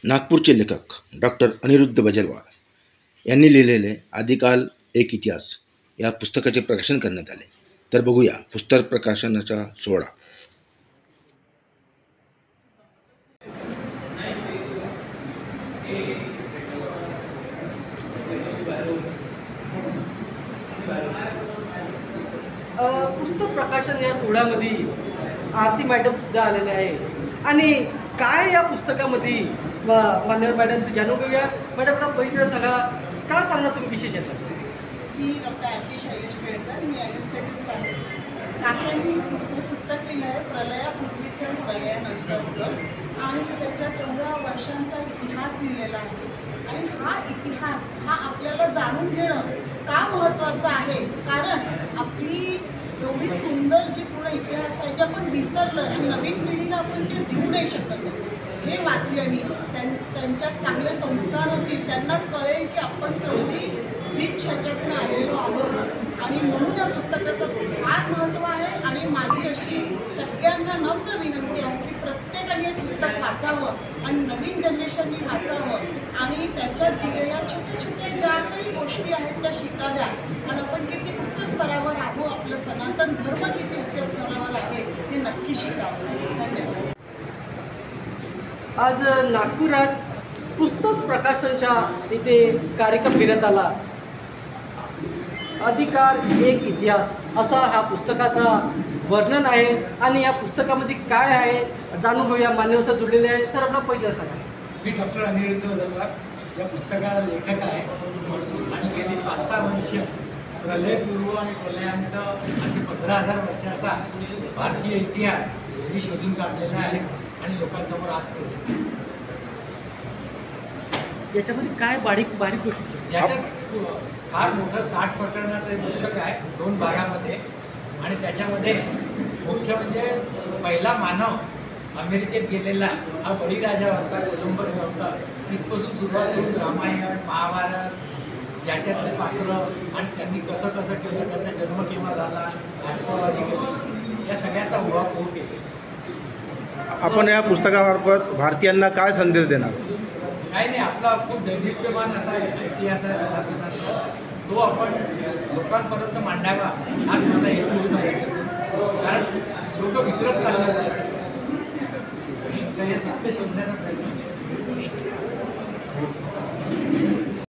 नागपूरचे लेखक डॉक्टर अनिरुद्ध बजरवार यांनी लिहिलेले आदिकाल एक इतिहास या पुस्तकाचे प्रकाशन करण्यात आले। तर बघूया पुस्तक प्रकाशनाचा सोहळा। पुस्तक प्रकाशन या सोहळ्यामध्ये आरती मॅडम सुद्धा आलेले आहे आणि काय या पुस्तकामध्ये मान्यवर मॅडमचं जाणून घेऊया। मॅडमला पहिलं सांगा, काय सांगणार तुम्ही विशेष याच्यात? मी डॉक्टर आरती शैलेश केळकर, मी ॲनेस्थेटिस्ट आहे। काकांनी पुस्तक लिहिलं आहे प्रलयापूर्वीचं आणि प्रलयानंतरचं, आणि त्याच्यात एवढ्या वर्षांचा इतिहास लिहिलेला आहे। आणि हा इतिहास आपल्याला जाणून घेणं का महत्त्वाचं आहे, कारण आपली एवढी सुंदर जी पुढे इतिहास आहे जे आपण विसरलं आणि नवीन पिढीला आपण ते देऊ नाही शकत। हे वाचल्याने त्यांच्यात चांगले संस्कार होतील, त्यांना कळेल की आपण केवढी रिच ह्याच्यातून आलेलो आहोत। आणि म्हणून या पुस्तकाचं फार महत्त्व आहे। आणि माझी अशी सगळ्यांना नम्र विनंती आहे की प्रत्येकाने हे पुस्तक वाचावं आणि नवीन जनरेशननी वाचावं आणि त्याच्यात दिलेल्या छोट्या छोट्या ज्या काही गोष्टी आहेत त्या शिकाव्या। आणि आपण किती उच्च स्तरावर आहोत, आपलं सनातन धर्म किती उच्च स्तरावर आहे हे नक्की शिकावं। धन्यवाद। आज नागपुरात पुस्तक प्रकाशनच्या इथे कार्यक्रम घेण्यात आला। अधिकार एक इतिहास असा ह्या पुस्तकाचा वर्णन आहे आणि या पुस्तकामध्ये काय आहे जाणून घेऊया। मान्यवर सर जुळलेले आहे। सर, आपला पहिला सांगा। मी डॉक्टर अनिरुद्ध बजरवार या पुस्तकाचा लेखक आहे आणि गेली 5-6 वर्ष प्रलयपूर्व आणि प्रलयांत असे 15,000 वर्षाचा भारतीय इतिहास मी शोधून काढलेला आहे आणि लोकांसमोर आज प्रसिद्ध। याच्यामध्ये काय बारीक गोष्टी? याच्यात फार मोठं 60 प्रकरणाचं एक पुस्तक आहे 2 भागामध्ये, आणि त्याच्यामध्ये मुख्य म्हणजे पहिला मानव अमेरिकेत गेलेला हा बळीराजा होता, कोलंबस नव्हता। इथपासून सुरुवात करून रामायण, महाभारत याच्यातले पात्र आणि त्यांनी कसं कसं केलं, त्यांचा जन्म केव्हा झाला, ॲस्ट्रॉलॉजी केली, या सगळ्याचा उहापोह केली। आपण या पुस्तकामार्फत भारतीयांना काय संदेश देणार? काही नाही, आपला खूप दैदिप्यमान असा इतिहास आहे सनातनाचा, तो आपण लोकांपर्यंत मांडावा हाच माझा हेतू होता याच्यातून। कारण लोक विसरत चाललेलं आहे, तर हे सत्य शोधण्याचा प्रयत्न आहे।